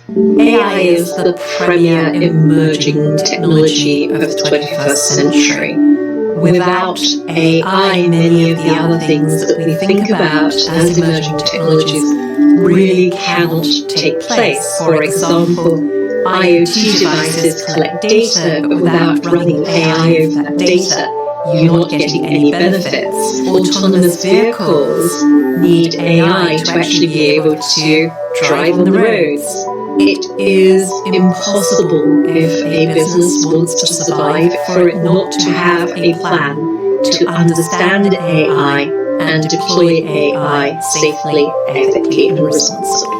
AI is the premier emerging technology of the 21st century. Without AI, many of the other things that we think about as emerging technologies really cannot take place. For example, IoT devices collect data, but without running AI over that data, you're not getting any benefits. Autonomous vehicles need AI to actually be able to drive on the roads. It is impossible if a business wants to survive for it not to have a plan to understand AI and deploy AI safely, ethically, and responsibly.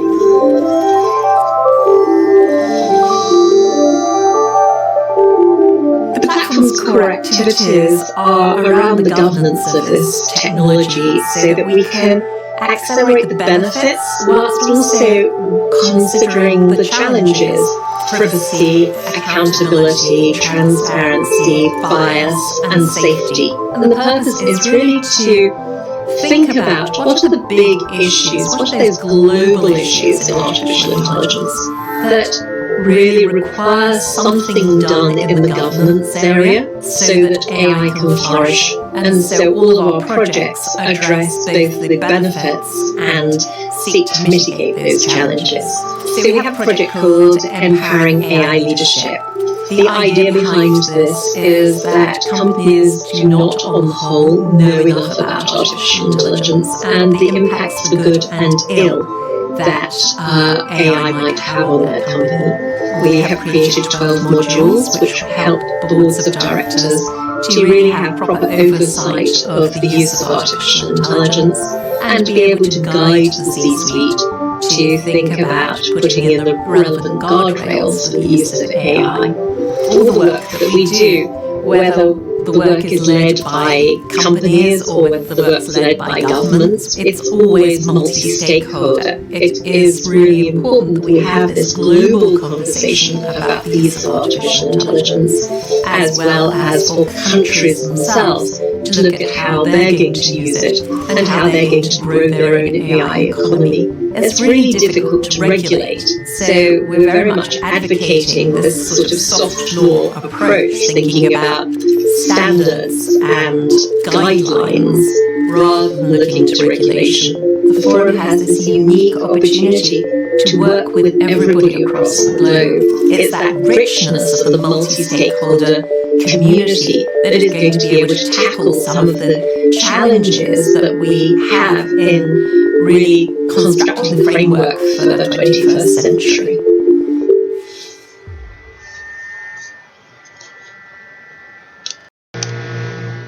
The platform's core activities are around the governance of this technology so that we can accelerate the benefits whilst also considering the challenges: privacy, accountability, transparency, bias, and safety. And the purpose is really to think about what are the big issues, what are those global issues in artificial intelligence that really require something done in the governance area so that AI can flourish. And so all of our projects address both the benefits and seek to mitigate those challenges. So we have a project called Empowering AI Leadership. The idea behind this is that companies do not, on the whole, know enough about artificial intelligence and the impacts for good and ill that AI might have on their company. We have created 12 modules which help boards of directors to really have proper oversight of the use of artificial intelligence and be able to guide the C-suite to think about putting in the relevant guardrails for the use of AI. All the work that we do, whether the work is led by companies or whether the work is led by governments, it's always multi-stakeholder. It is really important that we have this global conversation about the use of artificial intelligence, as well as for countries themselves to look at how they're going to use it and how they're going to grow their own AI economy. It's really difficult to regulate, so we're very much advocating this sort of soft law approach, thinking about standards and guidelines rather than looking to regulation. The Forum has this unique opportunity to work with everybody across the globe. It's that richness of the multi-stakeholder community that is going to be able to tackle some of the challenges that we have in really constructing the framework for the 21st century.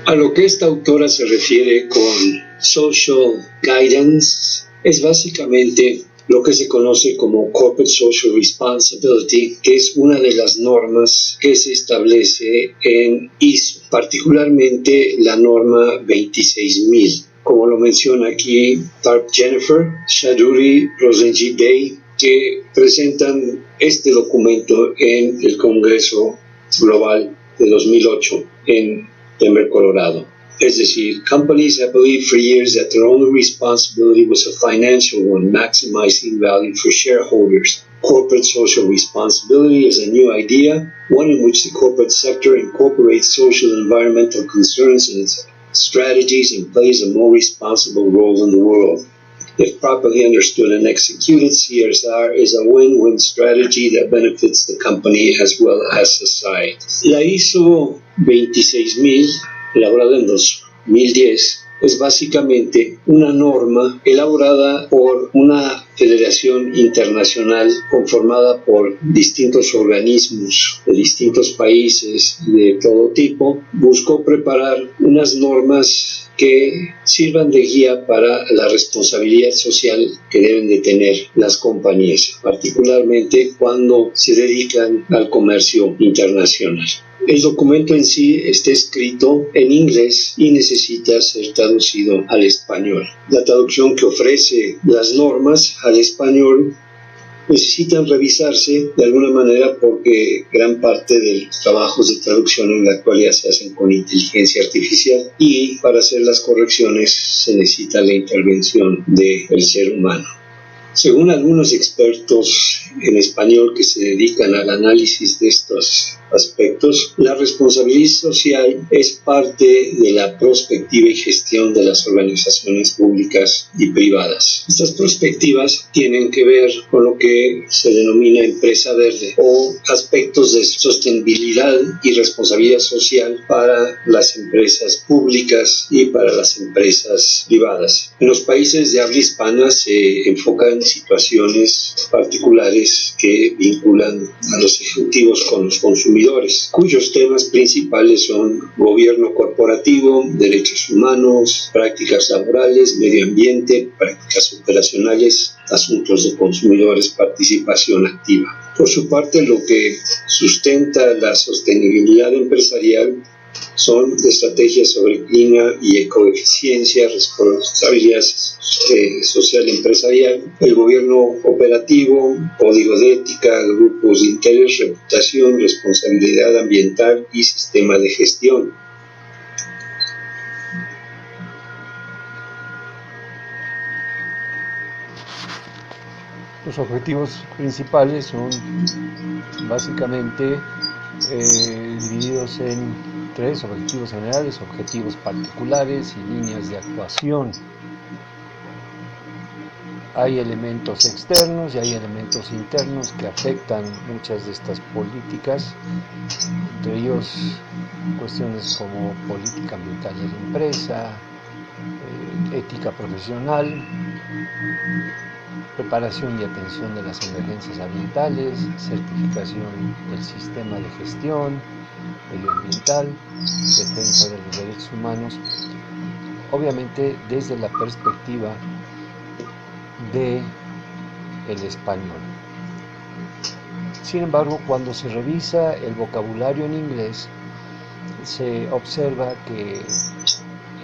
A lo que esta autora se refiere con social guidance es básicamente lo que se conoce como Corporate Social Responsibility, que es una de las normas que se establece en ISO, particularmente la norma 26000. Como lo menciona aquí Tharp Jennifer, Shaduri Rosenji Bey, que presentan este documento en el Congreso Global de 2008 en Denver, Colorado. Es decir, companies have believed for years that their only responsibility was a financial one, maximizing value for shareholders. Corporate social responsibility is a new idea, one in which the corporate sector incorporates social and environmental concerns in its strategies and plays a more responsible role in the world. If properly understood and executed, CSR is a win-win strategy that benefits the company as well as society. La ISO 26000, elaborada en 2010, es básicamente una norma elaborada por una federación internacional conformada por distintos organismos de distintos países de todo tipo. Buscó preparar unas normas que sirvan de guía para la responsabilidad social que deben de tener las compañías, particularmente cuando se dedican al comercio internacional. El documento en sí está escrito en inglés y necesita ser traducido al español. La traducción que ofrece las normas al español necesitan revisarse de alguna manera porque gran parte de los trabajos de traducción en la actualidad se hacen con inteligencia artificial y para hacer las correcciones se necesita la intervención del ser humano. Según algunos expertos en español que se dedican al análisis de estos aspectos, la responsabilidad social es parte de la prospectiva y gestión de las organizaciones públicas y privadas. Estas perspectivas tienen que ver con lo que se denomina empresa verde o aspectos de sostenibilidad y responsabilidad social para las empresas públicas y para las empresas privadas. En los países de habla hispana se enfocan situaciones particulares que vinculan a los ejecutivos con los consumidores, cuyos temas principales son gobierno corporativo, derechos humanos, prácticas laborales, medio ambiente, prácticas operacionales, asuntos de consumidores, participación activa. Por su parte, lo que sustenta la sostenibilidad empresarial son estrategias sobre clima y ecoeficiencia, responsabilidad social empresarial, el gobierno operativo, código de ética, grupos de interés, reputación, responsabilidad ambiental y sistema de gestión. Los objetivos principales son básicamente divididos en tres: objetivos generales, objetivos particulares y líneas de actuación. Hay elementos externos y hay elementos internos que afectan muchas de estas políticas, entre ellos cuestiones como política ambiental de la empresa, ética profesional, preparación y atención de las emergencias ambientales, certificación del sistema de gestión medioambiental, defensa de los derechos humanos, obviamente desde la perspectiva del español. Sin embargo, cuando se revisa el vocabulario en inglés, se observa que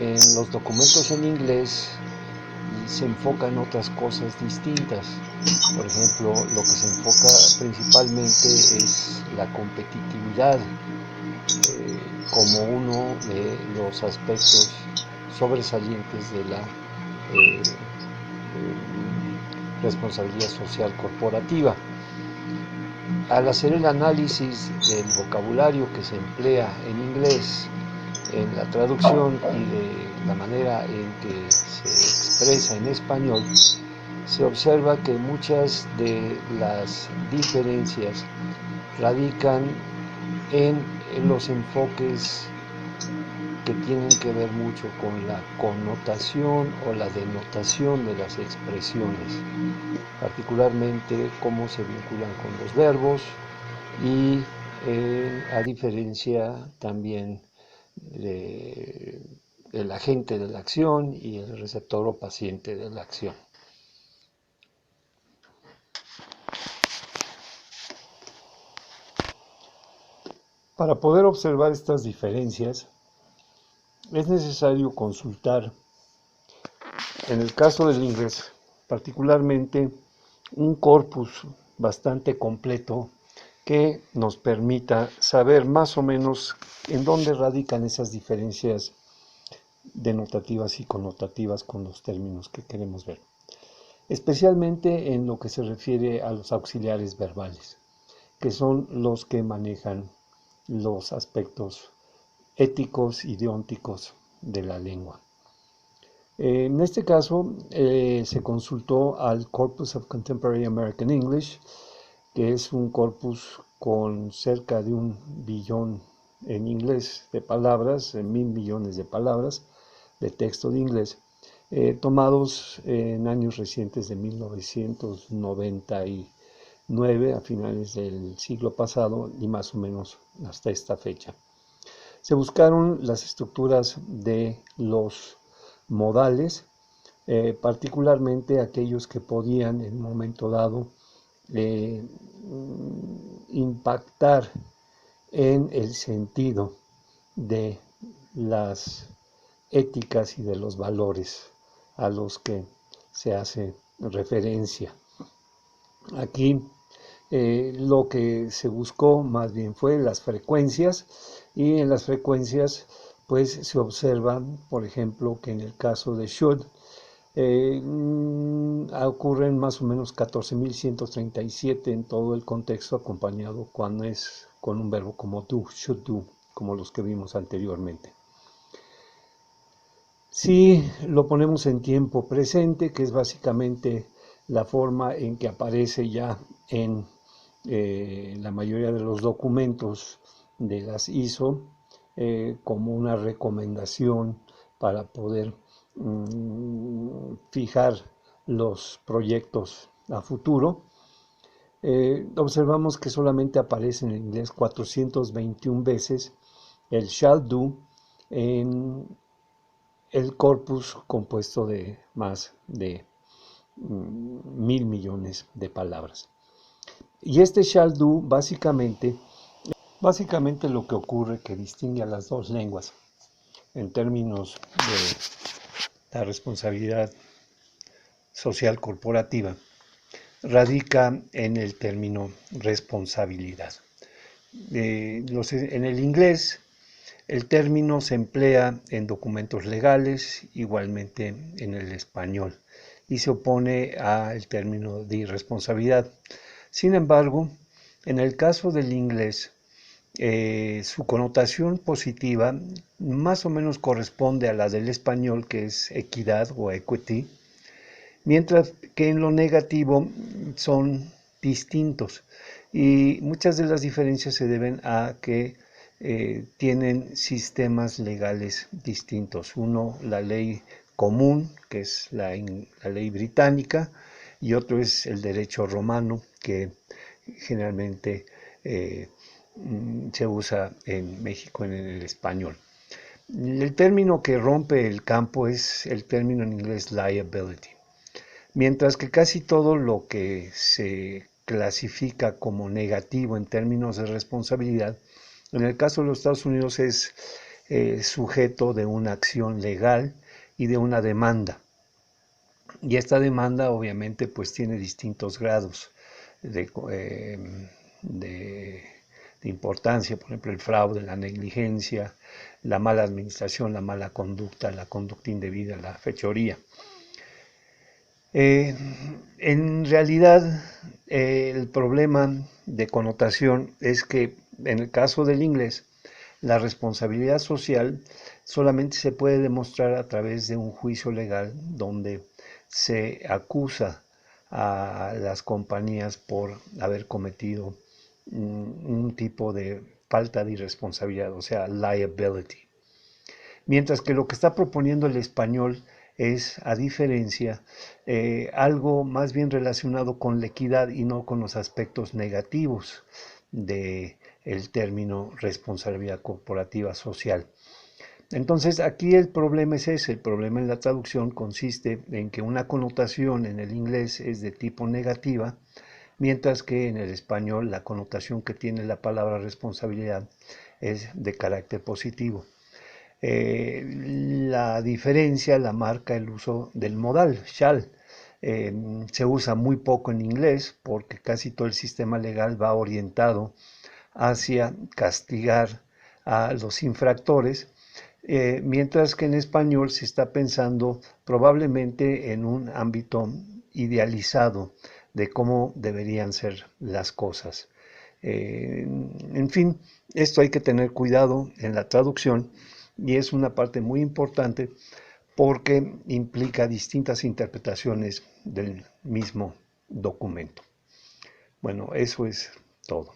en los documentos en inglés se enfocan otras cosas distintas. Por ejemplo, lo que se enfoca principalmente es la competitividad como uno de los aspectos sobresalientes de la responsabilidad social corporativa. Al hacer el análisis del vocabulario que se emplea en inglés, en la traducción y de la manera en que se expresa en español, se observa que muchas de las diferencias radican en los enfoques que tienen que ver mucho con la connotación o la denotación de las expresiones, particularmente cómo se vinculan con los verbos y a diferencia también del agente de la acción y el receptor o paciente de la acción. Para poder observar estas diferencias, es necesario consultar, en el caso del inglés, particularmente un corpus bastante completo que nos permita saber más o menos en dónde radican esas diferencias denotativas y connotativas con los términos que queremos ver, especialmente en lo que se refiere a los auxiliares verbales, que son los que manejan los aspectos éticos y deónticos de la lengua. En este caso se consultó al Corpus of Contemporary American English, que es un corpus con cerca de 1 billón en inglés de palabras, 1.000 millones de palabras de texto de inglés, tomados en años recientes de 1999 a finales del siglo pasado y más o menos hasta esta fecha. Se buscaron las estructuras de los modales, particularmente aquellos que podían en un momento dado impactar en el sentido de las éticas y de los valores a los que se hace referencia. Aquí lo que se buscó más bien fue las frecuencias, y en las frecuencias pues se observa, por ejemplo, que en el caso de should Ocurren más o menos 14.137 en todo el contexto, acompañado cuando es con un verbo como do, should do, como los que vimos anteriormente. Si lo ponemos en tiempo presente, que es básicamente la forma en que aparece ya en la mayoría de los documentos de las ISO, como una recomendación para poder fijar los proyectos a futuro, observamos que solamente aparece en inglés 421 veces el shall do en el corpus compuesto de más de 1.000 millones de palabras. Y este shall do básicamente lo que ocurre que distingue a las dos lenguas en términos de la responsabilidad social corporativa radica en el término responsabilidad. En el inglés el término se emplea en documentos legales, igualmente en el español, y se opone al término de irresponsabilidad. Sin embargo, en el caso del inglés, su connotación positiva más o menos corresponde a la del español, que es equidad o equity, mientras que en lo negativo son distintos. Y muchas de las diferencias se deben a que tienen sistemas legales distintos. Uno, la ley común, que es la ley británica, y otro es el derecho romano, que generalmente se usa en México en el español. El término que rompe el campo es el término en inglés liability, mientras que casi todo lo que se clasifica como negativo en términos de responsabilidad, en el caso de los Estados Unidos es sujeto de una acción legal y de una demanda. Y esta demanda obviamente pues tiene distintos grados de importancia, por ejemplo el fraude, la negligencia, la mala administración, la mala conducta, la conducta indebida, la fechoría. En realidad el problema de connotación es que en el caso del inglés la responsabilidad social solamente se puede demostrar a través de un juicio legal donde se acusa a las compañías por haber cometido un tipo de falta de irresponsabilidad, o sea, liability. Mientras que lo que está proponiendo el español es, a diferencia, algo más bien relacionado con la equidad y no con los aspectos negativos del término responsabilidad corporativa social. Entonces aquí el problema es ese, el problema en la traducción consiste en que una connotación en el inglés es de tipo negativa, mientras que en el español la connotación que tiene la palabra responsabilidad es de carácter positivo. La diferencia la marca el uso del modal, shall. Se usa muy poco en inglés porque casi todo el sistema legal va orientado hacia castigar a los infractores, mientras que en español se está pensando probablemente en un ámbito idealizado de cómo deberían ser las cosas. En fin, esto hay que tener cuidado en la traducción y es una parte muy importante porque implica distintas interpretaciones del mismo documento. Bueno, eso es todo.